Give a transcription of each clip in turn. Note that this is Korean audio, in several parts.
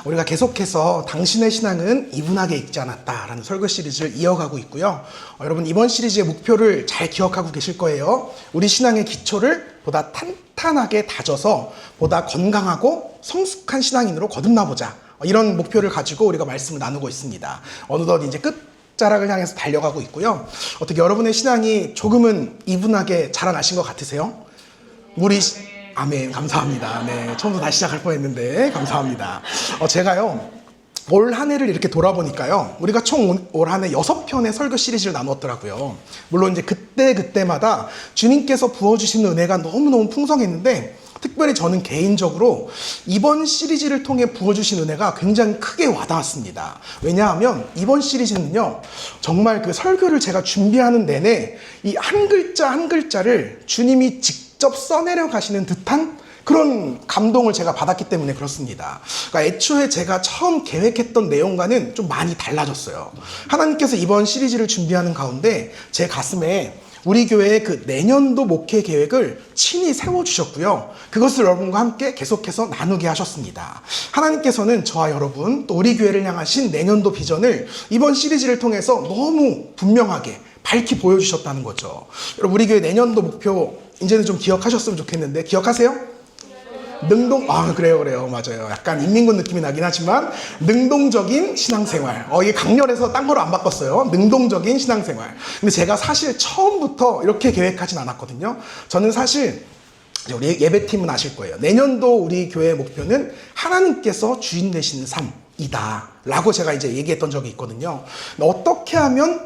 우리가 계속해서 당신의 신앙은 이분하게 읽지 않았다라는 설교 시리즈를 이어가고 있고요. 여러분 이번 시리즈의 목표를 잘 기억하고 계실 거예요. 우리 신앙의 기초를 보다 탄탄하게 다져서 보다 건강하고 성숙한 신앙인으로 거듭나보자. 이런 목표를 가지고 우리가 말씀을 나누고 있습니다. 어느덧 이제 끝자락을 향해서 달려가고 있고요. 어떻게 여러분의 신앙이 조금은 이분하게 자라나신 것 같으세요? 아멘, 감사합니다. 네, 처음부터 다시 시작할 뻔했는데 감사합니다. 제가요 올 한 해를 이렇게 돌아보니까요, 우리가 총 올 한 해 6편의 설교 시리즈를 나눴더라고요. 물론 이제 그때마다 주님께서 부어주시는 은혜가 너무너무 풍성했는데, 특별히 저는 개인적으로 이번 시리즈를 통해 부어주신 은혜가 굉장히 크게 와닿았습니다. 왜냐하면 이번 시리즈는요, 정말 그 설교를 제가 준비하는 내내 이 한 글자 한 글자를 주님이 직접 써내려 가시는 듯한 그런 감동을 제가 받았기 때문에 그렇습니다. 그러니까 애초에 제가 처음 계획했던 내용과는 좀 많이 달라졌어요. 하나님께서 이번 시리즈를 준비하는 가운데 제 가슴에 우리 교회의 그 내년도 목회 계획을 친히 세워주셨고요. 그것을 여러분과 함께 계속해서 나누게 하셨습니다. 하나님께서는 저와 여러분, 또 우리 교회를 향하신 내년도 비전을 이번 시리즈를 통해서 너무 분명하게 밝히 보여주셨다는 거죠. 여러분, 우리 교회 내년도 목표 이제는 좀 기억하셨으면 좋겠는데, 기억하세요? 그래요. 맞아요. 약간 인민군 느낌이 나긴 하지만, 능동적인 신앙생활. 이게 강렬해서 딴 거로 안 바꿨어요. 능동적인 신앙생활. 근데 제가 사실 처음부터 이렇게 계획하진 않았거든요. 저는 사실, 우리 예배팀은 아실 거예요. 내년도 우리 교회의 목표는 하나님께서 주인 되시는 삶이다 라고 제가 이제 얘기했던 적이 있거든요. 어떻게 하면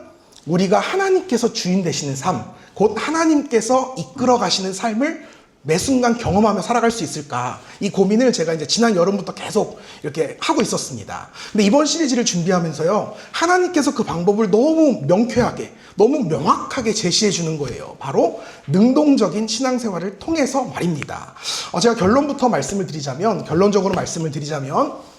우리가 하나님께서 주인 되시는 삶, 곧 하나님께서 이끌어 가시는 삶을 매 순간 경험하며 살아갈 수 있을까? 이 고민을 제가 이제 지난 여름부터 계속 이렇게 하고 있었습니다. 근데 이번 시리즈를 준비하면서요, 하나님께서 그 방법을 너무 명쾌하게, 너무 명확하게 제시해 주는 거예요. 바로 능동적인 신앙생활을 통해서 말입니다. 제가 결론적으로 말씀을 드리자면,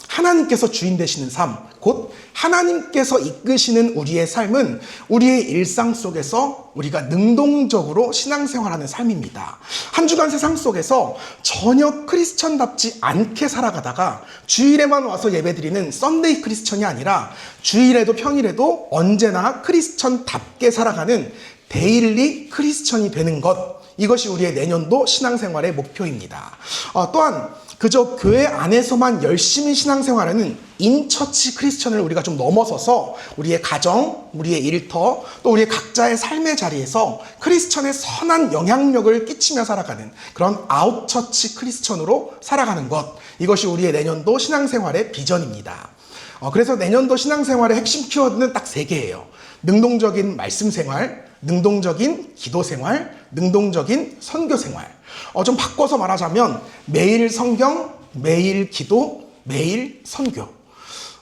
하나님께서 주인 되시는 삶, 곧 하나님께서 이끄시는 우리의 삶은 우리의 일상 속에서 우리가 능동적으로 신앙생활하는 삶입니다. 한 주간 세상 속에서 전혀 크리스천답지 않게 살아가다가 주일에만 와서 예배드리는 썬데이 크리스천이 아니라 주일에도 평일에도 언제나 크리스천답게 살아가는 데일리 크리스천이 되는 것, 이것이 우리의 내년도 신앙생활의 목표입니다. 또한 그저 교회 안에서만 열심히 신앙생활하는 인처치 크리스천을 우리가 좀 넘어서서 우리의 가정, 우리의 일터, 또 우리의 각자의 삶의 자리에서 크리스천의 선한 영향력을 끼치며 살아가는 그런 아웃처치 크리스천으로 살아가는 것, 이것이 우리의 내년도 신앙생활의 비전입니다. 그래서 내년도 신앙생활의 핵심 키워드는 딱 3개예요. 능동적인 말씀생활, 능동적인 기도생활, 능동적인 선교생활. 좀 바꿔서 말하자면 매일 성경, 매일 기도, 매일 선교.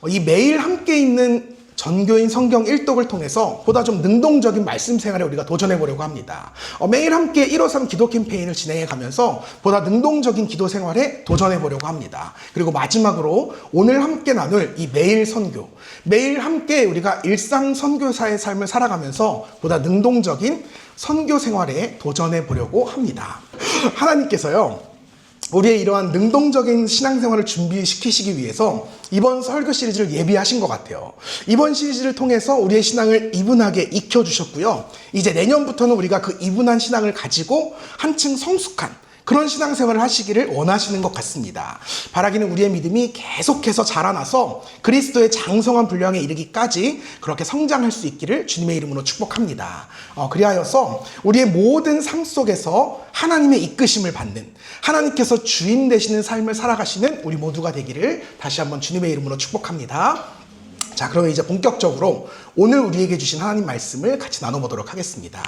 이 매일 함께 있는 전교인 성경 일독을 통해서 보다 좀 능동적인 말씀 생활에 우리가 도전해 보려고 합니다. 매일 함께 153 기도 캠페인을 진행해 가면서 보다 능동적인 기도 생활에 도전해 보려고 합니다. 그리고 마지막으로 오늘 함께 나눌 이 매일 선교. 매일 함께 우리가 일상 선교사의 삶을 살아가면서 보다 능동적인 선교 생활에 도전해 보려고 합니다. 하나님께서요, 우리의 이러한 능동적인 신앙생활을 준비시키시기 위해서 이번 설교 시리즈를 예비하신 것 같아요. 이번 시리즈를 통해서 우리의 신앙을 이분하게 익혀주셨고요. 이제 내년부터는 우리가 그 이분한 신앙을 가지고 한층 성숙한 그런 신앙생활을 하시기를 원하시는 것 같습니다. 바라기는 우리의 믿음이 계속해서 자라나서 그리스도의 장성한 분량에 이르기까지 그렇게 성장할 수 있기를 주님의 이름으로 축복합니다. 그리하여서 우리의 모든 삶 속에서 하나님의 이끄심을 받는, 하나님께서 주인 되시는 삶을 살아가시는 우리 모두가 되기를 다시 한번 주님의 이름으로 축복합니다. 자, 그러면 이제 본격적으로 오늘 우리에게 주신 하나님 말씀을 같이 나눠보도록 하겠습니다.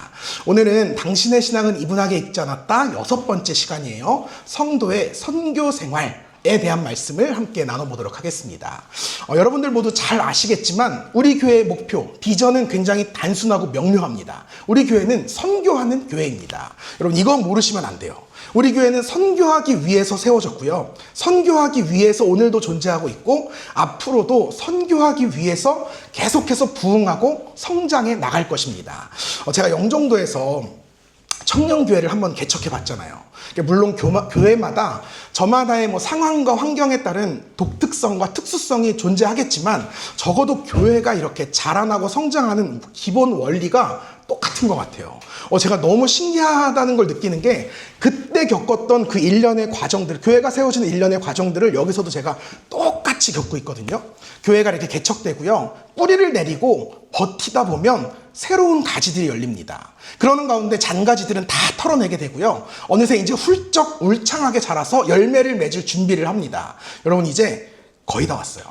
오늘은 당신의 신앙은 이분하게 읽지 않았다 6번째 시간이에요. 성도의 선교 생활에 대한 말씀을 함께 나눠보도록 하겠습니다. 여러분들 모두 잘 아시겠지만 우리 교회의 목표, 비전은 굉장히 단순하고 명료합니다. 우리 교회는 선교하는 교회입니다. 여러분 이거 모르시면 안 돼요. 우리 교회는 선교하기 위해서 세워졌고요. 선교하기 위해서 오늘도 존재하고 있고 앞으로도 선교하기 위해서 계속해서 부흥하고 성장해 나갈 것입니다. 제가 영종도에서 청년교회를 한번 개척해 봤잖아요. 물론 교회마다 저마다의 뭐 상황과 환경에 따른 독특성과 특수성이 존재하겠지만 적어도 교회가 이렇게 자라나고 성장하는 기본 원리가 똑같은 것 같아요. 제가 너무 신기하다는 걸 느끼는 게 그때 겪었던 그 일련의 과정들, 교회가 세워지는 일련의 과정들을 여기서도 제가 똑같이 겪고 있거든요. 교회가 이렇게 개척되고요. 뿌리를 내리고 버티다 보면 새로운 가지들이 열립니다. 그러는 가운데 잔가지들은 다 털어내게 되고요. 어느새 이제 훌쩍 울창하게 자라서 열매를 맺을 준비를 합니다. 여러분 이제 거의 다 왔어요.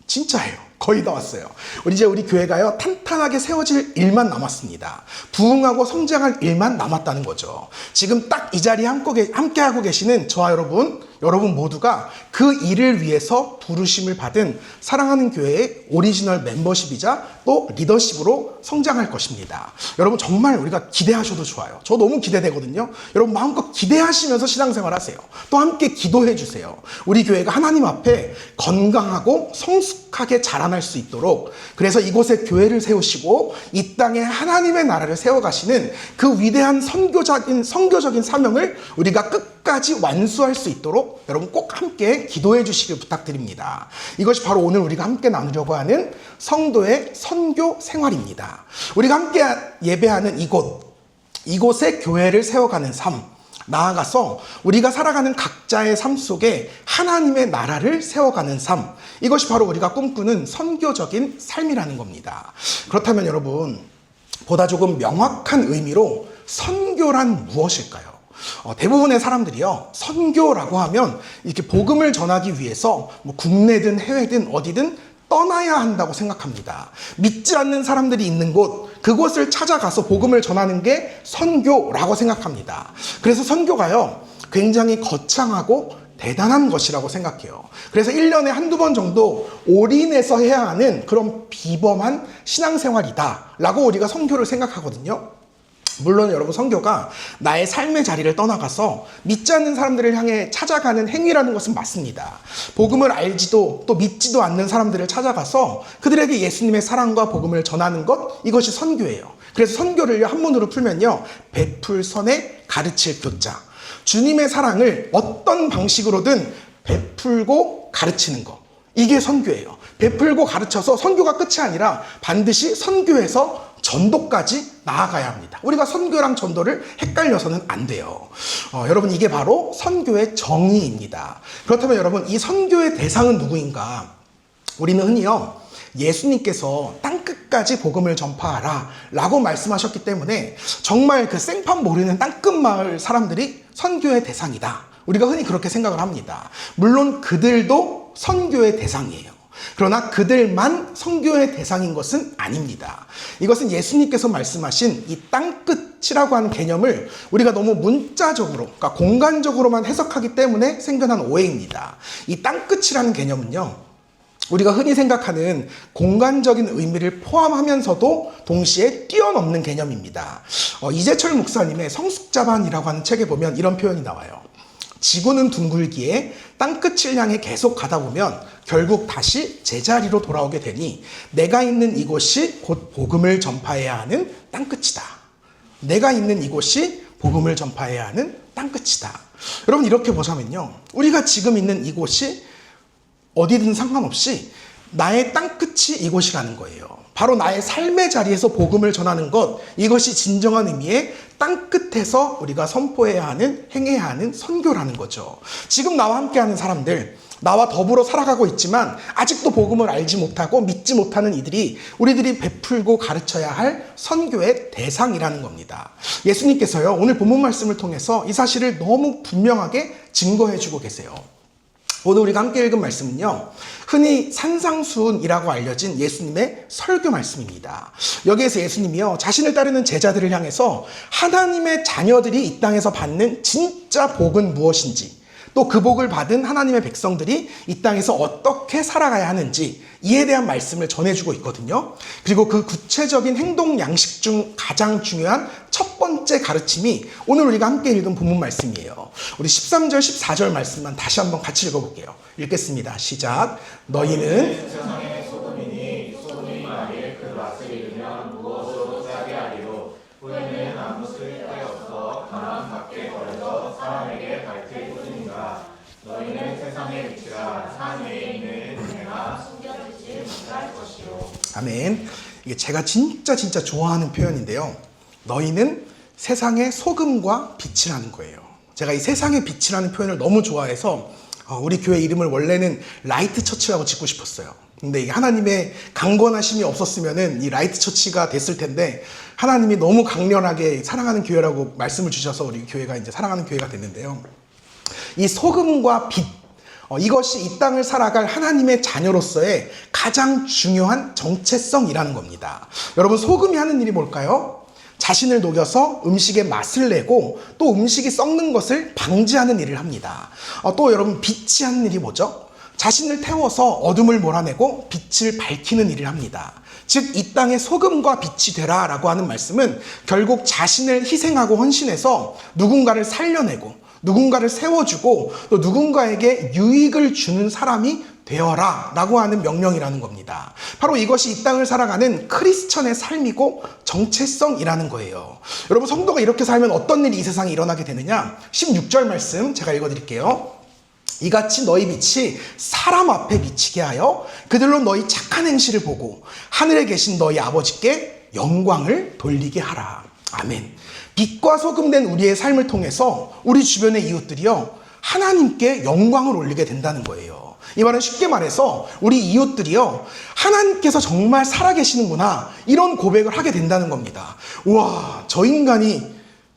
진짜예요. 거의 다 왔어요. 이제 우리 교회가요, 탄탄하게 세워질 일만 남았습니다. 부흥하고 성장할 일만 남았다는 거죠. 지금 딱 이 자리에 함께하고 계시는 저와 여러분 모두가 그 일을 위해서 부르심을 받은 사랑하는 교회의 오리지널 멤버십이자 또 리더십으로 성장할 것입니다. 여러분 정말 우리가 기대하셔도 좋아요. 저 너무 기대되거든요. 여러분 마음껏 기대하시면서 신앙생활 하세요. 또 함께 기도해 주세요. 우리 교회가 하나님 앞에 건강하고 성숙하게 자라날 수 있도록, 그래서 이곳에 교회를 세우시고 이 땅에 하나님의 나라를 세워가시는 그 위대한 선교적인 사명을 우리가 끝까지 완수할 수 있도록 여러분 꼭 함께 기도해 주시길 부탁드립니다. 이것이 바로 오늘 우리가 함께 나누려고 하는 성도의 선교 생활입니다. 우리가 함께 예배하는 이곳에 교회를 세워가는 삶, 나아가서 우리가 살아가는 각자의 삶 속에 하나님의 나라를 세워가는 삶, 이것이 바로 우리가 꿈꾸는 선교적인 삶이라는 겁니다. 그렇다면 여러분, 보다 조금 명확한 의미로 선교란 무엇일까요? 대부분의 사람들이요, 선교라고 하면 이렇게 복음을 전하기 위해서 뭐 국내든 해외든 어디든 떠나야 한다고 생각합니다. 믿지 않는 사람들이 있는 그곳을 찾아가서 복음을 전하는 게 선교라고 생각합니다. 그래서 선교가요, 굉장히 거창하고 대단한 것이라고 생각해요. 그래서 1년에 한두 번 정도 올인해서 해야 하는 그런 비범한 신앙생활이다 라고 우리가 선교를 생각하거든요. 물론 여러분, 선교가 나의 삶의 자리를 떠나가서 믿지 않는 사람들을 향해 찾아가는 행위라는 것은 맞습니다. 복음을 알지도 또 믿지도 않는 사람들을 찾아가서 그들에게 예수님의 사랑과 복음을 전하는 것, 이것이 선교예요. 그래서 선교를 한문으로 풀면요, 베풀선에 가르칠 교자. 주님의 사랑을 어떤 방식으로든 베풀고 가르치는 것, 이게 선교예요. 베풀고 가르쳐서 선교가 끝이 아니라 반드시 선교에서 전도까지 나아가야 합니다. 우리가 선교랑 전도를 헷갈려서는 안 돼요. 여러분, 이게 바로 선교의 정의입니다. 그렇다면 여러분, 이 선교의 대상은 누구인가? 우리는 흔히요, 예수님께서 땅끝까지 복음을 전파하라 라고 말씀하셨기 때문에 정말 그 생판 모르는 땅끝 마을 사람들이 선교의 대상이다, 우리가 흔히 그렇게 생각을 합니다. 물론 그들도 선교의 대상이에요. 그러나 그들만 선교의 대상인 것은 아닙니다. 이것은 예수님께서 말씀하신 이 땅끝이라고 하는 개념을 우리가 너무 문자적으로, 그러니까 공간적으로만 해석하기 때문에 생겨난 오해입니다. 이 땅끝이라는 개념은요, 우리가 흔히 생각하는 공간적인 의미를 포함하면서도 동시에 뛰어넘는 개념입니다. 이재철 목사님의 성숙자반이라고 하는 책에 보면 이런 표현이 나와요. 지구는 둥글기에 땅끝을 향해 계속 가다 보면 결국 다시 제자리로 돌아오게 되니 내가 있는 이곳이 곧 복음을 전파해야 하는 땅끝이다. 내가 있는 이곳이 복음을 전파해야 하는 땅끝이다. 여러분, 이렇게 보자면요, 우리가 지금 있는 이곳이 어디든 상관없이 나의 땅끝이 이곳이라는 거예요. 바로 나의 삶의 자리에서 복음을 전하는 것, 이것이 진정한 의미의 땅끝에서 우리가 선포해야 하는, 행해야 하는 선교라는 거죠. 지금 나와 함께하는 사람들, 나와 더불어 살아가고 있지만 아직도 복음을 알지 못하고 믿지 못하는 우리들이 베풀고 가르쳐야 할 선교의 대상이라는 겁니다. 예수님께서요, 오늘 본문 말씀을 통해서 이 사실을 너무 분명하게 증거해주고 계세요. 오늘 우리가 함께 읽은 말씀은요, 흔히 산상수훈이라고 알려진 예수님의 설교 말씀입니다. 여기에서 예수님이요, 자신을 따르는 제자들을 향해서 하나님의 자녀들이 이 땅에서 받는 진짜 복은 무엇인지, 또 그 복을 받은 하나님의 백성들이 이 땅에서 어떻게 살아가야 하는지, 이에 대한 말씀을 전해주고 있거든요. 그리고 그 구체적인 행동 양식 중 가장 중요한 첫 번째 가르침이 오늘 우리가 함께 읽은 본문 말씀이에요. 우리 13절 14절 말씀만 다시 한번 같이 읽어볼게요. 읽겠습니다. 시작. 너희는 세상의 소금이니 소금이 만일 그 맛을 잃으면 무엇으로 짜게 하리요. 후에는 아무 쓸데 없어 너희는 세상의 빛이라 산 위에 있는 은혜가 숨겨지지 못할 것이요. 아멘. 이게 제가 진짜 좋아하는 표현인데요. 너희는 세상의 소금과 빛이라는 거예요. 제가 이 세상의 빛이라는 표현을 너무 좋아해서 우리 교회 이름을 원래는 라이트 처치라고 짓고 싶었어요. 근데 이게 하나님의 강권하심이 없었으면은 이 라이트 처치가 됐을 텐데 하나님이 너무 강렬하게 사랑하는 교회라고 말씀을 주셔서 우리 교회가 이제 사랑하는 교회가 됐는데요. 이 소금과 빛, 이것이 이 땅을 살아갈 하나님의 자녀로서의 가장 중요한 정체성이라는 겁니다. 여러분, 소금이 하는 일이 뭘까요? 자신을 녹여서 음식의 맛을 내고 또 음식이 썩는 것을 방지하는 일을 합니다. 또 여러분, 빛이 하는 일이 뭐죠? 자신을 태워서 어둠을 몰아내고 빛을 밝히는 일을 합니다. 즉, 이 땅에 소금과 빛이 되라 라고 하는 말씀은 결국 자신을 희생하고 헌신해서 누군가를 살려내고 누군가를 세워주고 또 누군가에게 유익을 주는 사람이 되어라 라고 하는 명령이라는 겁니다. 바로 이것이 이 땅을 살아가는 크리스천의 삶이고 정체성이라는 거예요. 여러분, 성도가 이렇게 살면 어떤 일이 이 세상에 일어나게 되느냐? 16절 말씀 제가 읽어드릴게요. 이같이 너희 빛이 사람 앞에 비치게 하여 그들로 너희 착한 행실을 보고 하늘에 계신 너희 아버지께 영광을 돌리게 하라. 아멘. 빛과 소금된 우리의 삶을 통해서 우리 주변의 이웃들이요, 하나님께 영광을 올리게 된다는 거예요. 이 말은 쉽게 말해서 우리 이웃들이요, 하나님께서 정말 살아계시는구나, 이런 고백을 하게 된다는 겁니다. 우와, 저 인간이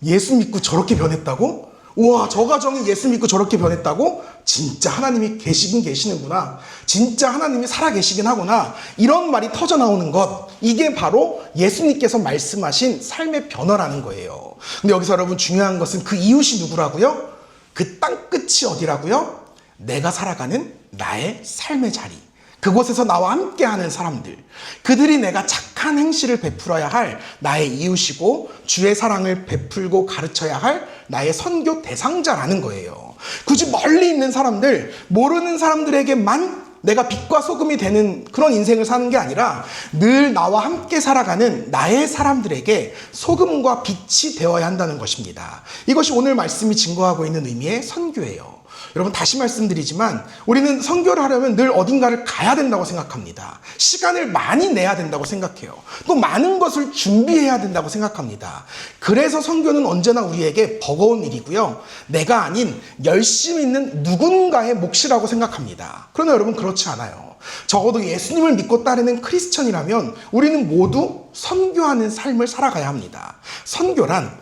예수 믿고 저렇게 변했다고? 우와, 저 가정이 예수 믿고 저렇게 변했다고? 진짜 하나님이 계시긴 계시는구나. 진짜 하나님이 살아계시긴 하구나. 이런 말이 터져 나오는 것, 이게 바로 예수님께서 말씀하신 삶의 변화라는 거예요. 근데 여기서 여러분, 중요한 것은 그 이웃이 누구라고요? 그 땅끝이 어디라고요? 내가 살아가는 나의 삶의 자리, 그곳에서 나와 함께하는 사람들, 그들이 내가 착한 행실을 베풀어야 할 나의 이웃이고 주의 사랑을 베풀고 가르쳐야 할 나의 선교 대상자라는 거예요. 굳이 멀리 있는 사람들, 모르는 사람들에게만 내가 빛과 소금이 되는 그런 인생을 사는 게 아니라 늘 나와 함께 살아가는 나의 사람들에게 소금과 빛이 되어야 한다는 것입니다. 이것이 오늘 말씀이 증거하고 있는 의미의 선교예요. 여러분, 다시 말씀드리지만 우리는 선교를 하려면 늘 어딘가를 가야 된다고 생각합니다. 시간을 많이 내야 된다고 생각해요. 또 많은 것을 준비해야 된다고 생각합니다. 그래서 선교는 언제나 우리에게 버거운 일이고요, 내가 아닌 열심히 있는 누군가의 몫이라고 생각합니다. 그러나 여러분, 그렇지 않아요. 적어도 예수님을 믿고 따르는 크리스천이라면 우리는 모두 선교하는 삶을 살아가야 합니다. 선교란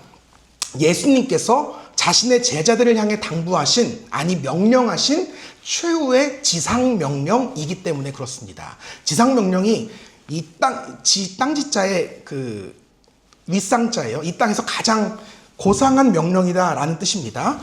예수님께서 자신의 제자들을 향해 당부하신, 아니 명령하신 최후의 지상명령이기 때문에 그렇습니다. 지상명령이 이 땅지자의 그 윗상자예요. 이 땅에서 가장 고상한 명령이다라는 뜻입니다.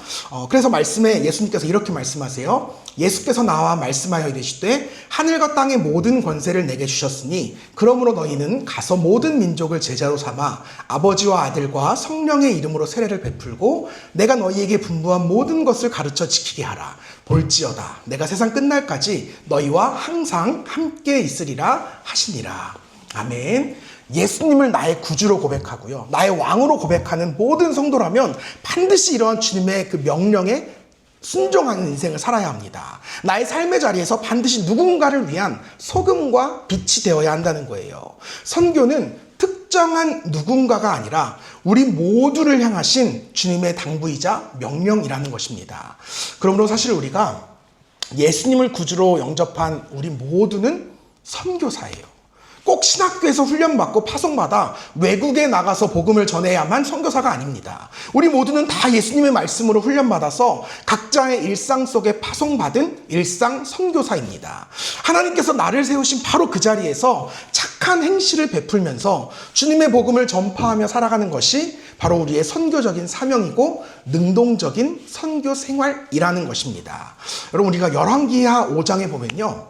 그래서 말씀에 예수님께서 이렇게 말씀하세요. 예수께서 나와 말씀하여 이르시되 하늘과 땅의 모든 권세를 내게 주셨으니 그러므로 너희는 가서 모든 민족을 제자로 삼아 아버지와 아들과 성령의 이름으로 세례를 베풀고 내가 너희에게 분부한 모든 것을 가르쳐 지키게 하라. 볼지어다 내가 세상 끝날까지 너희와 항상 함께 있으리라 하시니라. 아멘. 예수님을 나의 구주로 고백하고요, 나의 왕으로 고백하는 모든 성도라면 반드시 이러한 주님의 그 명령에 순종하는 인생을 살아야 합니다. 나의 삶의 자리에서 반드시 누군가를 위한 소금과 빛이 되어야 한다는 거예요. 선교는 특정한 누군가가 아니라 우리 모두를 향하신 주님의 당부이자 명령이라는 것입니다. 그러므로 사실 우리가 예수님을 구주로 영접한 우리 모두는 선교사예요. 꼭 신학교에서 훈련받고 파송받아 외국에 나가서 복음을 전해야만 선교사가 아닙니다. 우리 모두는 다 예수님의 말씀으로 훈련받아서 각자의 일상 속에 파송받은 일상 선교사입니다. 하나님께서 나를 세우신 바로 그 자리에서 착한 행실을 베풀면서 주님의 복음을 전파하며 살아가는 것이 바로 우리의 선교적인 사명이고 능동적인 선교 생활이라는 것입니다. 여러분, 우리가 열왕기하 5장에 보면요,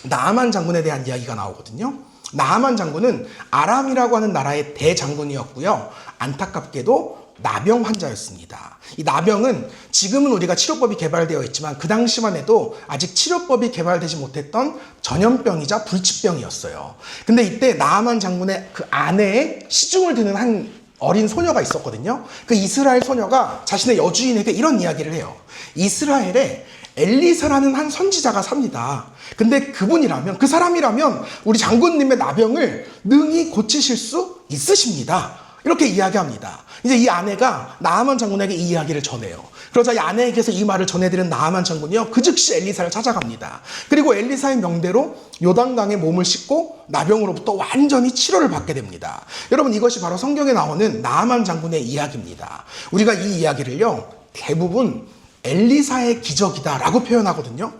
나아만 장군에 대한 이야기가 나오거든요. 나아만 장군은 아람이라고 하는 나라의 대장군이었고요, 안타깝게도 나병 환자였습니다. 이 나병은 지금은 우리가 치료법이 개발되어 있지만 그 당시만 해도 아직 치료법이 개발되지 못했던 전염병이자 불치병이었어요. 근데 이때 나아만 장군의 그 아내에 시중을 드는 한 어린 소녀가 있었거든요. 그 이스라엘 소녀가 자신의 여주인에게 이런 이야기를 해요. 이스라엘에 엘리사라는 한 선지자가 삽니다. 근데 그분이라면, 그 사람이라면 우리 장군님의 나병을 능히 고치실 수 있으십니다. 이렇게 이야기합니다. 이제 이 아내가 나아만 장군에게 이 이야기를 전해요. 그러자 이 아내에게서 이 말을 전해드린 나아만 장군이요, 그 즉시 엘리사를 찾아갑니다. 그리고 엘리사의 명대로 요단강에 몸을 씻고 나병으로부터 완전히 치료를 받게 됩니다. 여러분, 이것이 바로 성경에 나오는 나아만 장군의 이야기입니다. 우리가 이 이야기를요, 대부분 엘리사의 기적이다라고 표현하거든요.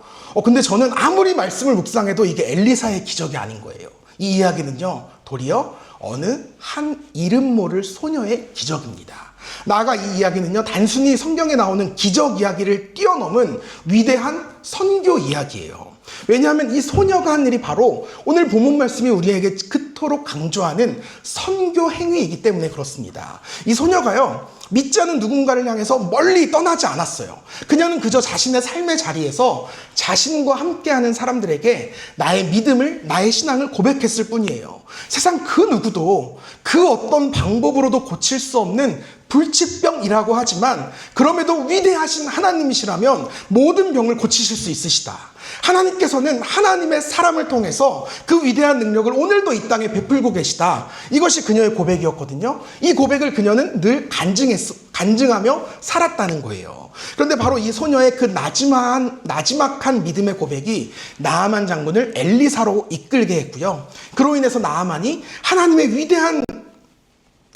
근데 저는 아무리 말씀을 묵상해도 이게 엘리사의 기적이 아닌 거예요. 이 이야기는요, 도리어 어느 한 이름 모를 소녀의 기적입니다. 나아가 이 이야기는요, 단순히 성경에 나오는 기적 이야기를 뛰어넘은 위대한 선교 이야기예요. 왜냐하면 이 소녀가 한 일이 바로 오늘 본문 말씀이 우리에게 그토록 강조하는 선교 행위이기 때문에 그렇습니다. 이 소녀가요, 믿지 않은 누군가를 향해서 멀리 떠나지 않았어요. 그녀는 그저 자신의 삶의 자리에서 자신과 함께하는 사람들에게 나의 믿음을, 나의 신앙을 고백했을 뿐이에요. 세상 그 누구도 그 어떤 방법으로도 고칠 수 없는 불치병이라고 하지만, 그럼에도 위대하신 하나님이시라면 모든 병을 고치실 수 있으시다. 하나님께서는 하나님의 사람을 통해서 그 위대한 능력을 오늘도 이 땅에 베풀고 계시다. 이것이 그녀의 고백이었거든요. 이 고백을 그녀는 늘 간증하며 살았다는 거예요. 그런데 바로 이 소녀의 그 나지막한 믿음의 고백이 나아만 장군을 엘리사로 이끌게 했고요. 그로 인해서 나아만이 하나님의 위대한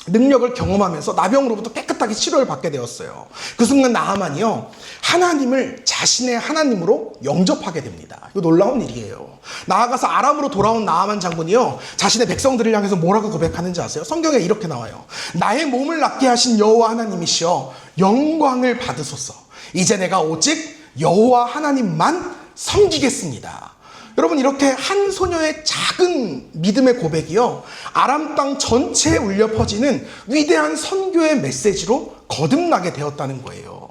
능력을 경험하면서 나병으로부터 깨끗하게 치료를 받게 되었어요. 그 순간 나아만이요, 하나님을 자신의 하나님으로 영접하게 됩니다. 이거 놀라운 일이에요. 나아가서 아람으로 돌아온 나아만 장군이요, 자신의 백성들을 향해서 뭐라고 고백하는지 아세요? 성경에 이렇게 나와요. 나의 몸을 낫게 하신 여호와 하나님이시여 영광을 받으소서. 이제 내가 오직 여호와 하나님만 섬기겠습니다. 여러분, 이렇게 한 소녀의 작은 믿음의 고백이요, 아람 땅 전체에 울려 퍼지는 위대한 선교의 메시지로 거듭나게 되었다는 거예요.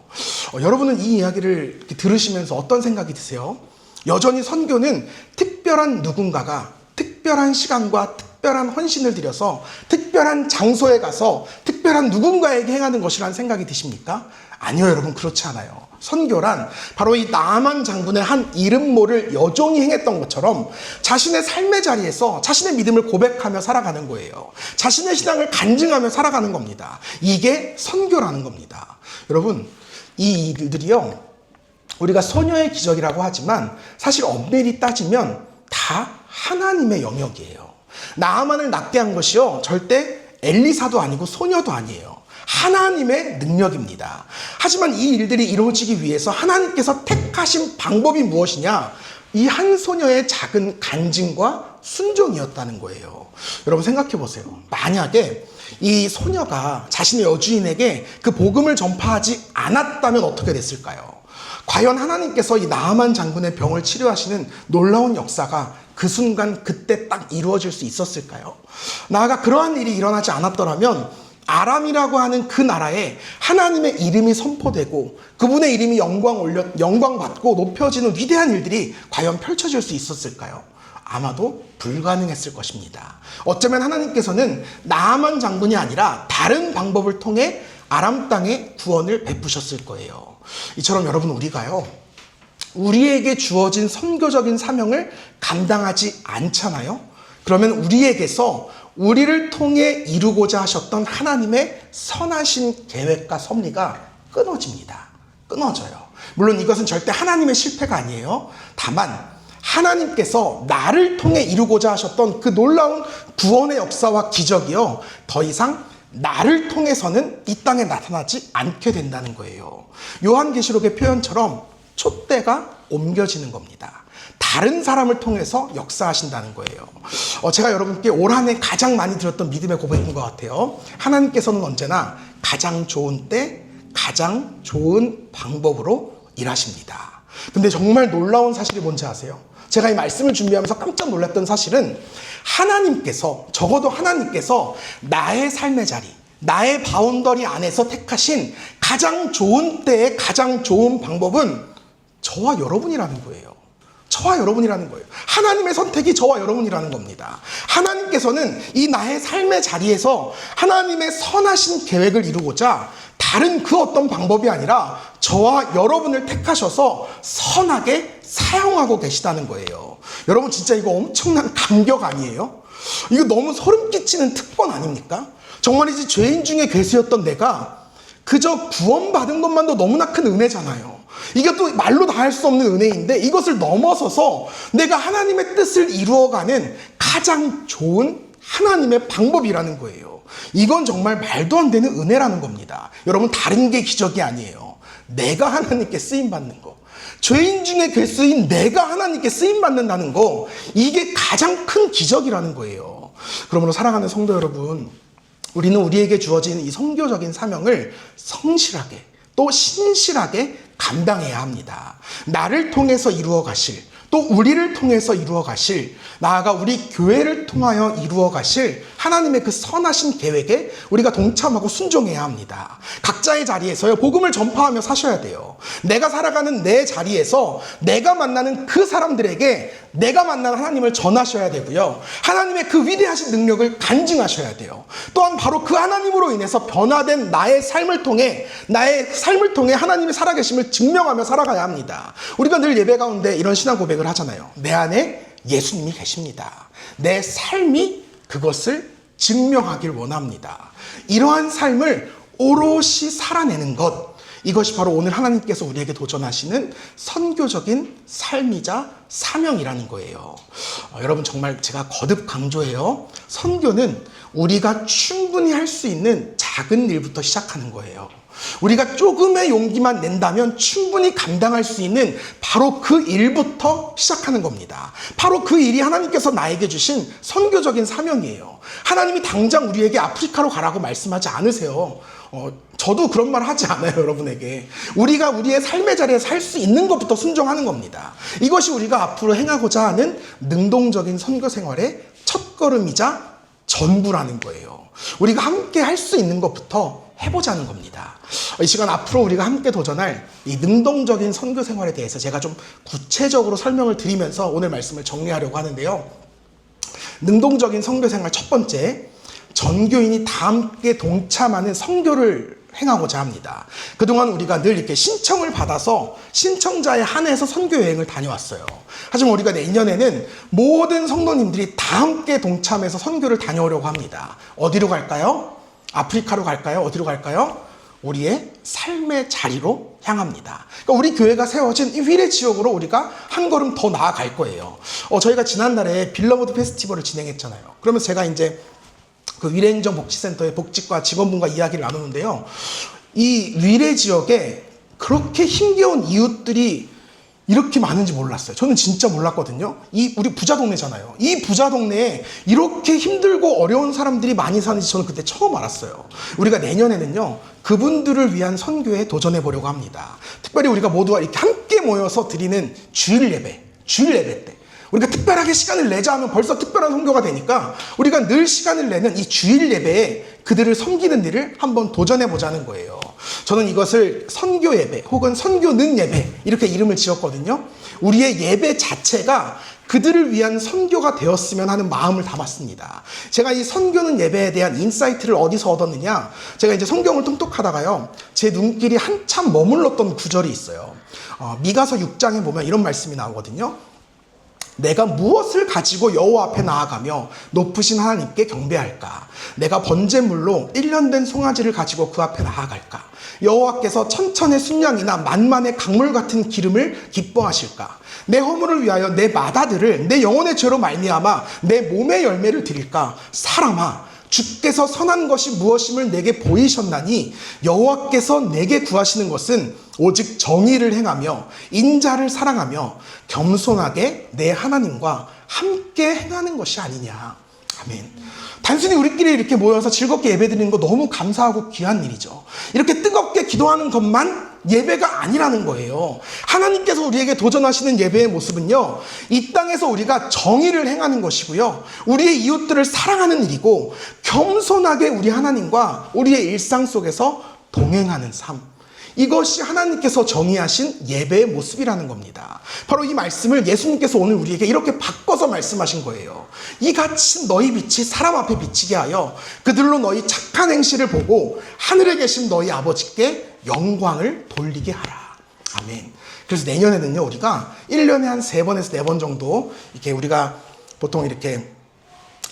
여러분은 이 이야기를 들으시면서 어떤 생각이 드세요? 여전히 선교는 특별한 누군가가 특별한 시간과 특별한 헌신을 들여서 특별한 장소에 가서 특별한 누군가에게 행하는 것이라는 생각이 드십니까? 아니요, 여러분, 그렇지 않아요. 선교란 바로 이 나아만 장군의 한 이름 모를 여종이 행했던 것처럼 자신의 삶의 자리에서 자신의 믿음을 고백하며 살아가는 거예요. 자신의 신앙을 간증하며 살아가는 겁니다. 이게 선교라는 겁니다. 여러분, 이 일들이요, 우리가 소녀의 기적이라고 하지만 사실 엄밀히 따지면 다 하나님의 영역이에요. 나아만을 낫게 한 것이요, 절대 엘리사도 아니고 소녀도 아니에요. 하나님의 능력입니다. 하지만 이 일들이 이루어지기 위해서 하나님께서 택하신 방법이 무엇이냐? 이 한 소녀의 작은 간증과 순종이었다는 거예요. 여러분, 생각해 보세요. 만약에 이 소녀가 자신의 여주인에게 그 복음을 전파하지 않았다면 어떻게 됐을까요? 과연 하나님께서 이 나아만 장군의 병을 치료하시는 놀라운 역사가 그 순간 그때 딱 이루어질 수 있었을까요? 나아가 그러한 일이 일어나지 않았더라면 아람이라고 하는 그 나라에 하나님의 이름이 선포되고 그분의 이름이 영광받고 높여지는 위대한 일들이 과연 펼쳐질 수 있었을까요? 아마도 불가능했을 것입니다. 어쩌면 하나님께서는 나아만 장군이 아니라 다른 방법을 통해 아람 땅에 구원을 베푸셨을 거예요. 이처럼 여러분, 우리가요, 우리에게 주어진 선교적인 사명을 감당하지 않잖아요? 그러면 우리에게서 우리를 통해 이루고자 하셨던 하나님의 선하신 계획과 섭리가 끊어집니다. 끊어져요. 물론 이것은 절대 하나님의 실패가 아니에요. 다만 하나님께서 나를 통해 이루고자 하셨던 그 놀라운 구원의 역사와 기적이요, 더 이상 나를 통해서는 이 땅에 나타나지 않게 된다는 거예요. 요한계시록의 표현처럼 촛대가 옮겨지는 겁니다. 다른 사람을 통해서 역사하신다는 거예요. 제가 여러분께 올 한 해 가장 많이 들었던 믿음의 고백인 것 같아요. 하나님께서는 언제나 가장 좋은 때, 가장 좋은 방법으로 일하십니다. 근데 정말 놀라운 사실이 뭔지 아세요? 제가 이 말씀을 준비하면서 깜짝 놀랐던 사실은 하나님께서, 적어도 하나님께서 나의 삶의 자리, 나의 바운더리 안에서 택하신 가장 좋은 때의 가장 좋은 방법은 저와 여러분이라는 거예요. 저와 여러분이라는 거예요. 하나님의 선택이 저와 여러분이라는 겁니다. 하나님께서는 이 나의 삶의 자리에서 하나님의 선하신 계획을 이루고자 다른 그 어떤 방법이 아니라 저와 여러분을 택하셔서 선하게 사용하고 계시다는 거예요. 여러분 진짜 이거 엄청난 감격 아니에요? 이거 너무 소름 끼치는 특권 아닙니까? 정말이지 죄인 중에 괴수였던 내가 그저 구원받은 것만도 너무나 큰 은혜잖아요. 이게 또 말로 다 할 수 없는 은혜인데 이것을 넘어서서 내가 하나님의 뜻을 이루어가는 가장 좋은 하나님의 방법이라는 거예요. 이건 정말 말도 안 되는 은혜라는 겁니다. 여러분 다른 게 기적이 아니에요. 내가 하나님께 쓰임받는 거. 죄인 중에 괴수인 내가 하나님께 쓰임받는다는 거, 이게 가장 큰 기적이라는 거예요. 그러므로 사랑하는 성도 여러분, 우리는 우리에게 주어진 이 선교적인 사명을 성실하게 또 신실하게 감당해야 합니다. 나를 통해서 이루어 가실, 또 우리를 통해서 이루어 가실, 나아가 우리 교회를 통하여 이루어 가실 하나님의 그 선하신 계획에 우리가 동참하고 순종해야 합니다. 각자의 자리에서요, 복음을 전파하며 사셔야 돼요. 내가 살아가는 내 자리에서 내가 만나는 그 사람들에게 내가 만난 하나님을 전하셔야 되고요. 하나님의 그 위대하신 능력을 간증하셔야 돼요. 또한 바로 그 하나님으로 인해서 변화된 나의 삶을 통해 하나님이 살아계심을 증명하며 살아가야 합니다. 우리가 늘 예배 가운데 이런 신앙 고백을 하잖아요. 내 안에 예수님이 계십니다. 내 삶이 그것을 증명하길 원합니다. 이러한 삶을 오롯이 살아내는 것, 이것이 바로 오늘 하나님께서 우리에게 도전하시는 선교적인 삶이자 사명이라는 거예요. 여러분 정말 제가 거듭 강조해요. 선교는 우리가 충분히 할 수 있는 작은 일부터 시작하는 거예요. 우리가 조금의 용기만 낸다면 충분히 감당할 수 있는 바로 그 일부터 시작하는 겁니다. 바로 그 일이 하나님께서 나에게 주신 선교적인 사명이에요. 하나님이 당장 우리에게 아프리카로 가라고 말씀하지 않으세요. 저도 그런 말 하지 않아요, 여러분에게. 우리가 우리의 삶의 자리에서 할 수 있는 것부터 순종하는 겁니다. 이것이 우리가 앞으로 행하고자 하는 능동적인 선교 생활의 첫걸음이자 전부라는 거예요. 우리가 함께 할 수 있는 것부터 해보자는 겁니다. 이 시간 앞으로 우리가 함께 도전할 이 능동적인 선교 생활에 대해서 제가 좀 구체적으로 설명을 드리면서 오늘 말씀을 정리하려고 하는데요. 능동적인 선교 생활 첫 번째, 전교인이 다 함께 동참하는 선교를 행하고자 합니다. 그동안 우리가 늘 이렇게 신청을 받아서 신청자에 한해서 선교 여행을 다녀왔어요. 하지만 우리가 내년에는 모든 성도님들이 다 함께 동참해서 선교를 다녀오려고 합니다. 어디로 갈까요? 아프리카로 갈까요? 어디로 갈까요? 우리의 삶의 자리로 향합니다. 그러니까 우리 교회가 세워진 이 휘레 지역으로 우리가 한 걸음 더 나아갈 거예요. 저희가 지난달에 빌러보드 페스티벌을 진행했잖아요. 그러면 제가 이제 그 위례행정 복지센터의 복지과 직원분과 이야기를 나누는데요. 이 위례 지역에 그렇게 힘겨운 이웃들이 이렇게 많은지 몰랐어요. 저는 진짜 몰랐거든요. 우리 부자 동네잖아요. 이 부자 동네에 이렇게 힘들고 어려운 사람들이 많이 사는지 저는 그때 처음 알았어요. 우리가 내년에는요, 그분들을 위한 선교에 도전해 보려고 합니다. 특별히 우리가 모두가 이렇게 함께 모여서 드리는 주일 예배 때 우리가 특별하게 시간을 내자 하면 벌써 특별한 선교가 되니까 우리가 늘 시간을 내는 이 주일 예배에 그들을 섬기는 일을 한번 도전해 보자는 거예요. 저는 이것을 선교 예배 혹은 선교는 예배 이렇게 이름을 지었거든요. 우리의 예배 자체가 그들을 위한 선교가 되었으면 하는 마음을 담았습니다. 제가 이 선교는 예배에 대한 인사이트를 어디서 얻었느냐, 제가 이제 성경을 통독하다가요, 제 눈길이 한참 머물렀던 구절이 있어요. 미가서 6장에 보면 이런 말씀이 나오거든요. 내가 무엇을 가지고 여호와 앞에 나아가며 높으신 하나님께 경배할까? 내가 번제물로 1년 된 송아지를 가지고 그 앞에 나아갈까? 여호와께서 천천의 순양이나 만만의 강물 같은 기름을 기뻐하실까? 내 허물을 위하여 내 맏아들을 내 영혼의 죄로 말미암아 내 몸의 열매를 드릴까? 사람아, 주께서 선한 것이 무엇임을 내게 보이셨나니 여호와께서 내게 구하시는 것은 오직 정의를 행하며 인자를 사랑하며 겸손하게 내 하나님과 함께 행하는 것이 아니냐. 아멘. 단순히 우리끼리 이렇게 모여서 즐겁게 예배드리는 거 너무 감사하고 귀한 일이죠. 이렇게 뜨겁게 기도하는 것만 예배가 아니라는 거예요. 하나님께서 우리에게 도전하시는 예배의 모습은요, 이 땅에서 우리가 정의를 행하는 것이고요, 우리의 이웃들을 사랑하는 일이고, 겸손하게 우리 하나님과 우리의 일상 속에서 동행하는 삶, 이것이 하나님께서 정의하신 예배의 모습이라는 겁니다. 바로 이 말씀을 예수님께서 오늘 우리에게 이렇게 바꿔서 말씀하신 거예요. 이 같이 너희 빛이 사람 앞에 비치게 하여 그들로 너희 착한 행실을 보고 하늘에 계신 너희 아버지께 영광을 돌리게 하라. 아멘. 그래서 내년에는요, 우리가 1년에 한 3번에서 4번 정도 이렇게 우리가 보통 이렇게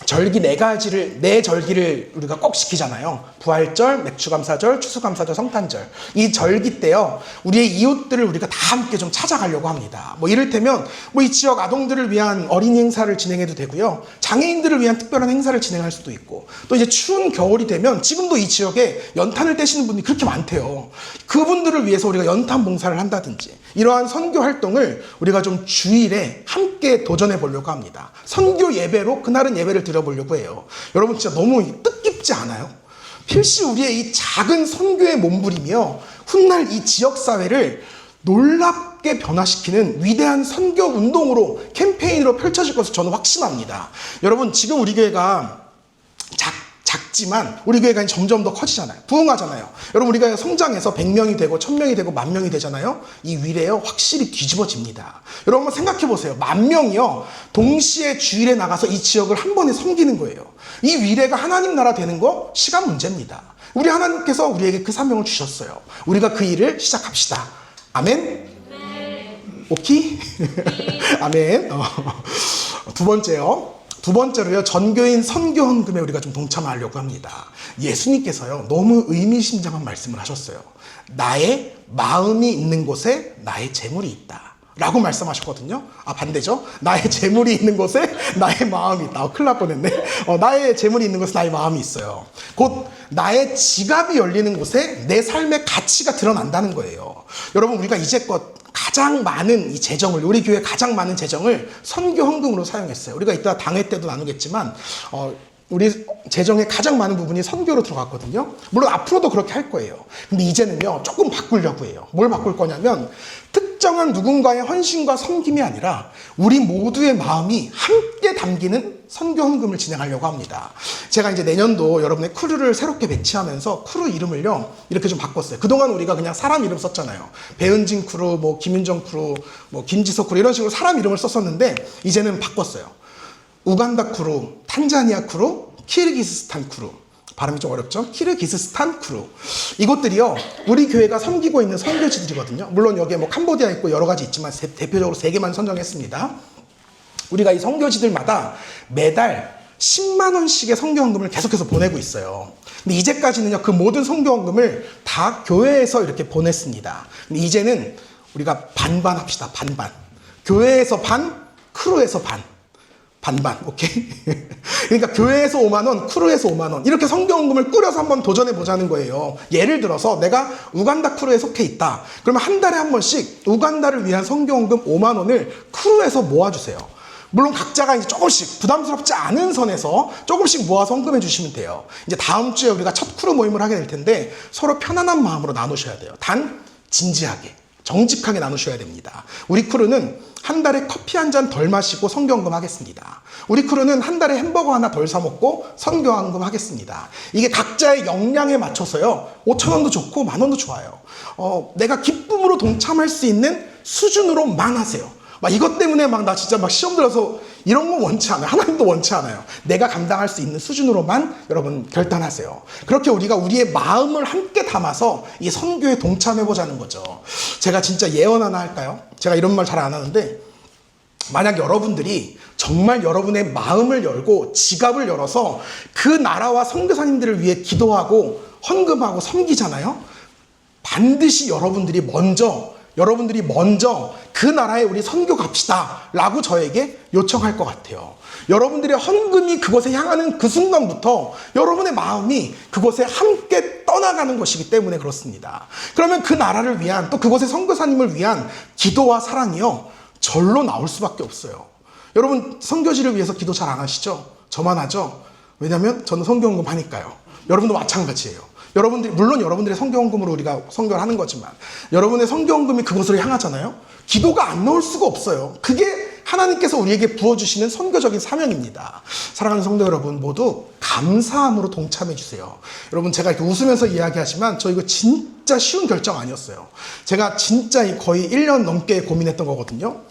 절기 4절기를 우리가 꼭 지키잖아요. 부활절, 맥주감사절, 추수감사절, 성탄절. 이 절기 때요, 우리의 이웃들을 우리가 다 함께 좀 찾아가려고 합니다. 뭐 이를테면 이 지역 아동들을 위한 어린이 행사를 진행해도 되고요, 장애인들을 위한 특별한 행사를 진행할 수도 있고, 또 이제 추운 겨울이 되면 지금도 이 지역에 연탄을 떼시는 분들이 그렇게 많대요. 그분들을 위해서 우리가 연탄 봉사를 한다든지 이러한 선교 활동을 우리가 좀 주일에 함께 도전해 보려고 합니다. 선교 예배로 그날은 예배를 드려보려고 해요. 여러분 진짜 너무 뜻깊지 않아요? 필시 우리의 이 작은 선교의 몸부림이요, 훗날 이 지역사회를 놀랍게 변화시키는 위대한 선교 운동으로, 캠페인으로 펼쳐질 것을 저는 확신합니다. 여러분 지금 우리 교회가 작지만 우리 교회가 점점 더 커지잖아요. 부흥하잖아요. 여러분 우리가 성장해서 100명이 되고 1000명이 되고 10,000명이 되잖아요. 이 위례요 확실히 뒤집어집니다. 여러분 한번 생각해 보세요. 10,000명이요 동시에 주일에 나가서 이 지역을 한 번에 섬기는 거예요. 이 위례가 하나님 나라 되는 거 시간 문제입니다. 우리 하나님께서 우리에게 그 사명을 주셨어요. 우리가 그 일을 시작합시다. 아멘? 오케이? 아멘. 두 번째로요, 전교인 선교헌금에 우리가 좀 동참하려고 합니다. 예수님께서요, 너무 의미심장한 말씀을 하셨어요. 나의 마음이 있는 곳에 나의 재물이 있다 라고 말씀하셨거든요. 반대죠. 나의 재물이 있는 곳에 나의 마음이 있다. 큰일 날 뻔했네. 나의 재물이 있는 곳에 나의 마음이 있어요. 곧 나의 지갑이 열리는 곳에 내 삶의 가치가 드러난다는 거예요. 여러분 우리가 이제껏 가장 많은 이 재정을, 우리 교회 가장 많은 재정을 선교 헌금으로 사용했어요. 우리가 이따 당회 때도 나누겠지만 우리 재정의 가장 많은 부분이 선교로 들어갔거든요. 물론 앞으로도 그렇게 할 거예요. 근데 이제는요 조금 바꾸려고 해요. 뭘 바꿀 거냐면 특정한 누군가의 헌신과 섬김이 아니라 우리 모두의 마음이 함께 담기는 선교 헌금을 진행하려고 합니다. 제가 이제 내년도 여러분의 크루를 새롭게 배치하면서 크루 이름을요 이렇게 좀 바꿨어요. 그동안 우리가 그냥 사람 이름 썼잖아요. 배은진 크루, 김윤정 크루, 김지석 크루 이런 식으로 사람 이름을 썼었는데 이제는 바꿨어요. 우간다 크루, 탄자니아 크루, 키르기스스탄 크루. 발음이 좀 어렵죠? 키르기스스탄 크루. 이곳들이요 우리 교회가 섬기고 있는 선교지들이거든요. 물론 여기에 캄보디아 있고 여러 가지 있지만 대표적으로 3개만 선정했습니다. 우리가 이 선교지들마다 매달 10만 원씩의 선교헌금을 계속해서 보내고 있어요. 근데 이제까지는요 그 모든 선교헌금을 다 교회에서 이렇게 보냈습니다. 근데 이제는 우리가 반반 합시다. 반반. 교회에서 반, 크루에서 반반, 오케이? 그러니까 교회에서 5만 원, 크루에서 5만 원 이렇게 선교헌금을 꾸려서 한번 도전해 보자는 거예요. 예를 들어서 내가 우간다 크루에 속해 있다. 그러면 한 달에 한 번씩 우간다를 위한 선교헌금 5만 원을 크루에서 모아주세요. 물론 각자가 이제 조금씩 부담스럽지 않은 선에서 조금씩 모아서 헌금해 주시면 돼요. 이제 다음 주에 우리가 첫 크루 모임을 하게 될 텐데 서로 편안한 마음으로 나누셔야 돼요. 단 진지하게, 정직하게 나누셔야 됩니다. 우리 크루는 한 달에 커피 한 잔 덜 마시고 선교헌금 하겠습니다. 우리 크루는 한 달에 햄버거 하나 덜 사 먹고 선교헌금 하겠습니다. 이게 각자의 역량에 맞춰서요 5,000원도 좋고 10,000원도 좋아요. 내가 기쁨으로 동참할 수 있는 수준으로만 하세요. 이것 때문에 나 진짜 시험 들어서 이런 거 원치 않아요. 하나님도 원치 않아요. 내가 감당할 수 있는 수준으로만 여러분 결단하세요. 그렇게 우리가 우리의 마음을 함께 담아서 이 선교에 동참해보자는 거죠. 제가 진짜 예언 하나 할까요? 제가 이런 말 잘 안 하는데 만약 여러분들이 정말 여러분의 마음을 열고 지갑을 열어서 그 나라와 선교사님들을 위해 기도하고 헌금하고 섬기잖아요. 반드시 여러분들이 먼저 그 나라에 우리 선교 갑시다 라고 저에게 요청할 것 같아요. 여러분들의 헌금이 그곳에 향하는 그 순간부터 여러분의 마음이 그곳에 함께 떠나가는 것이기 때문에 그렇습니다. 그러면 그 나라를 위한 또 그곳의 선교사님을 위한 기도와 사랑이요 절로 나올 수밖에 없어요. 여러분 선교지를 위해서 기도 잘 안 하시죠? 저만 하죠? 왜냐면 저는 선교헌금 하니까요. 여러분도 마찬가지예요. 물론 여러분들의 선교헌금으로 우리가 선교를 하는 거지만 여러분의 선교헌금이 그곳으로 향하잖아요. 기도가 안 나올 수가 없어요. 그게 하나님께서 우리에게 부어주시는 선교적인 사명입니다. 사랑하는 성도 여러분 모두 감사함으로 동참해 주세요. 여러분, 제가 이렇게 웃으면서 이야기하지만 저 이거 진짜 쉬운 결정 아니었어요. 제가 진짜 거의 1년 넘게 고민했던 거거든요.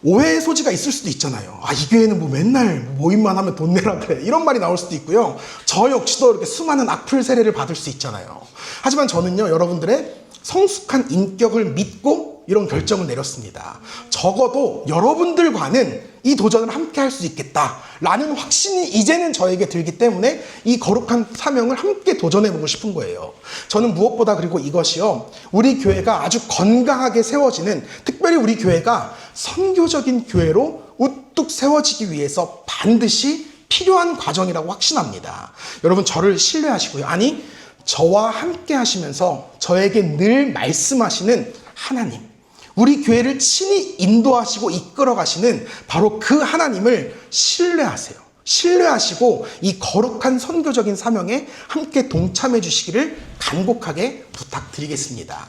오해의 소지가 있을 수도 있잖아요. 이 교회는 뭐 맨날 모임만 하면 돈 내라 그래, 이런 말이 나올 수도 있고요. 저 역시도 이렇게 수많은 악플 세례를 받을 수 있잖아요. 하지만 저는요, 여러분들의 성숙한 인격을 믿고 이런 결정을 내렸습니다. 적어도 여러분들과는 이 도전을 함께 할 수 있겠다라는 확신이 이제는 저에게 들기 때문에 이 거룩한 사명을 함께 도전해보고 싶은 거예요. 저는 무엇보다, 그리고 이것이요, 우리 교회가 아주 건강하게 세워지는, 특별히 우리 교회가 선교적인 교회로 우뚝 세워지기 위해서 반드시 필요한 과정이라고 확신합니다. 여러분, 저를 신뢰하시고요. 아니, 저와 함께 하시면서 저에게 늘 말씀하시는 하나님, 우리 교회를 친히 인도하시고 이끌어 가시는 바로 그 하나님을 신뢰하세요. 신뢰하시고 이 거룩한 선교적인 사명에 함께 동참해 주시기를 간곡하게 부탁드리겠습니다.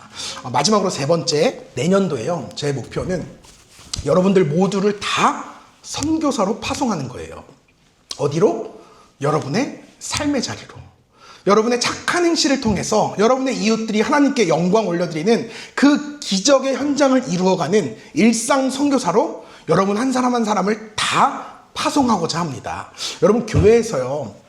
마지막으로 세 번째, 내년도에요, 제 목표는 여러분들 모두를 다 선교사로 파송하는 거예요. 어디로? 여러분의 삶의 자리로. 여러분의 착한 행실을 통해서 여러분의 이웃들이 하나님께 영광 올려드리는 그 기적의 현장을 이루어가는 일상 선교사로 여러분 한 사람 한 사람을 다 파송하고자 합니다. 여러분, 교회에서요,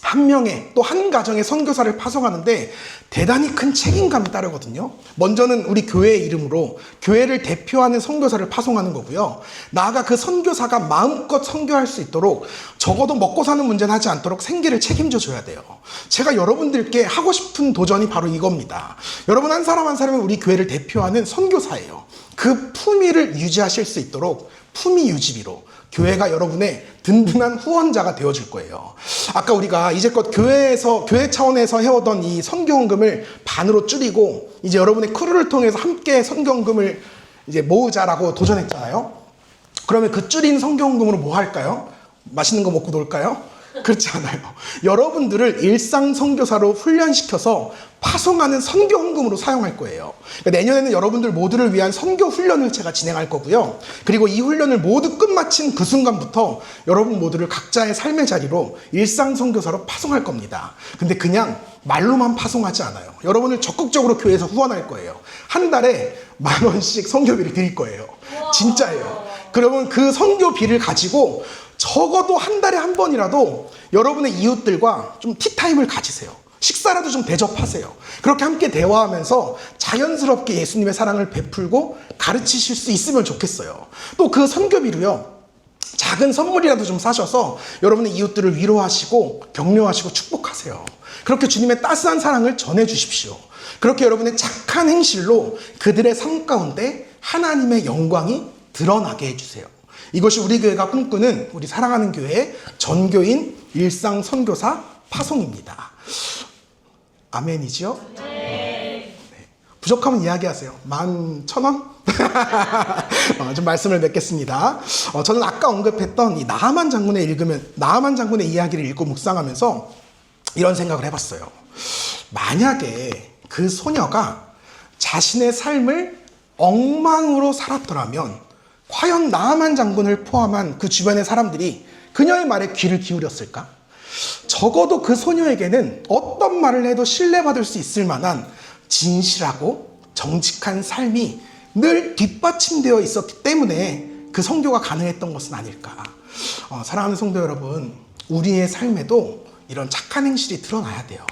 한 명의, 또 한 가정의 선교사를 파송하는데 대단히 큰 책임감이 따르거든요. 먼저는 우리 교회의 이름으로 교회를 대표하는 선교사를 파송하는 거고요. 나아가 그 선교사가 마음껏 선교할 수 있도록 적어도 먹고 사는 문제는 하지 않도록 생계를 책임져 줘야 돼요. 제가 여러분들께 하고 싶은 도전이 바로 이겁니다. 여러분 한 사람 한 사람은 우리 교회를 대표하는 선교사예요. 그 품위를 유지하실 수 있도록 품위 유지비로 교회가 여러분의 든든한 후원자가 되어줄 거예요. 아까 우리가 이제껏 교회 차원에서 해오던 이 선교헌금을 반으로 줄이고 이제 여러분의 크루를 통해서 함께 선교헌금을 이제 모으자라고 도전했잖아요. 그러면 그 줄인 선교헌금으로 뭐 할까요? 맛있는 거 먹고 놀까요? 그렇지 않아요. 여러분들을 일상 선교사로 훈련시켜서 파송하는 선교 헌금으로 사용할 거예요. 그러니까 내년에는 여러분들 모두를 위한 선교 훈련을 제가 진행할 거고요. 그리고 이 훈련을 모두 끝마친 그 순간부터 여러분 모두를 각자의 삶의 자리로 일상 선교사로 파송할 겁니다. 근데 그냥 말로만 파송하지 않아요. 여러분을 적극적으로 교회에서 후원할 거예요. 한 달에 10,000원씩 선교비를 드릴 거예요. 진짜예요. 그러면 그 선교비를 가지고 적어도 한 달에 한 번이라도 여러분의 이웃들과 좀 티타임을 가지세요. 식사라도 좀 대접하세요. 그렇게 함께 대화하면서 자연스럽게 예수님의 사랑을 베풀고 가르치실 수 있으면 좋겠어요. 또 그 선교비로요, 작은 선물이라도 좀 사셔서 여러분의 이웃들을 위로하시고 격려하시고 축복하세요. 그렇게 주님의 따스한 사랑을 전해주십시오. 그렇게 여러분의 착한 행실로 그들의 삶 가운데 하나님의 영광이 드러나게 해주세요. 이것이 우리 교회가 꿈꾸는, 우리 사랑하는 교회의 전교인 일상 선교사 파송입니다. 아멘이죠? 네. 부족하면 이야기하세요. 11,000원? 좀 말씀을 맺겠습니다. 저는 아까 언급했던 이 나하만 장군의 이야기를 읽고 묵상하면서 이런 생각을 해봤어요. 만약에 그 소녀가 자신의 삶을 엉망으로 살았더라면 과연 나하만 장군을 포함한 그 주변의 사람들이 그녀의 말에 귀를 기울였을까? 적어도 그 소녀에게는 어떤 말을 해도 신뢰받을 수 있을 만한 진실하고 정직한 삶이 늘 뒷받침되어 있었기 때문에 그 선교가 가능했던 것은 아닐까. 사랑하는 성도 여러분, 우리의 삶에도 이런 착한 행실이 드러나야 돼요.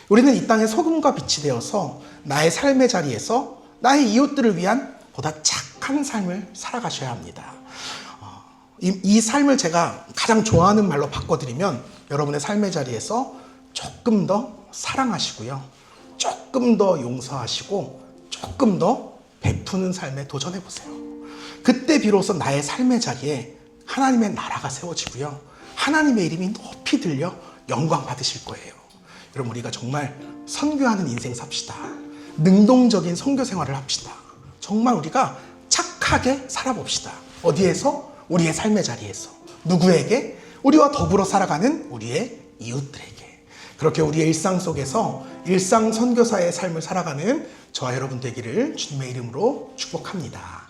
우리는 이 땅의 소금과 빛이 되어서 나의 삶의 자리에서 나의 이웃들을 위한 보다 착한 삶을 살아가셔야 합니다. 이 삶을 제가 가장 좋아하는 말로 바꿔드리면 여러분의 삶의 자리에서 조금 더 사랑하시고요, 조금 더 용서하시고 조금 더 베푸는 삶에 도전해보세요. 그때 비로소 나의 삶의 자리에 하나님의 나라가 세워지고요, 하나님의 이름이 높이 들려 영광 받으실 거예요. 여러분, 우리가 정말 선교하는 인생 삽시다. 능동적인 선교 생활을 합시다. 정말 우리가 착하게 살아봅시다. 어디에서? 우리의 삶의 자리에서. 누구에게? 우리와 더불어 살아가는 우리의 이웃들에게. 그렇게 우리의 일상 속에서 일상 선교사의 삶을 살아가는 저와 여러분 되기를 주님의 이름으로 축복합니다.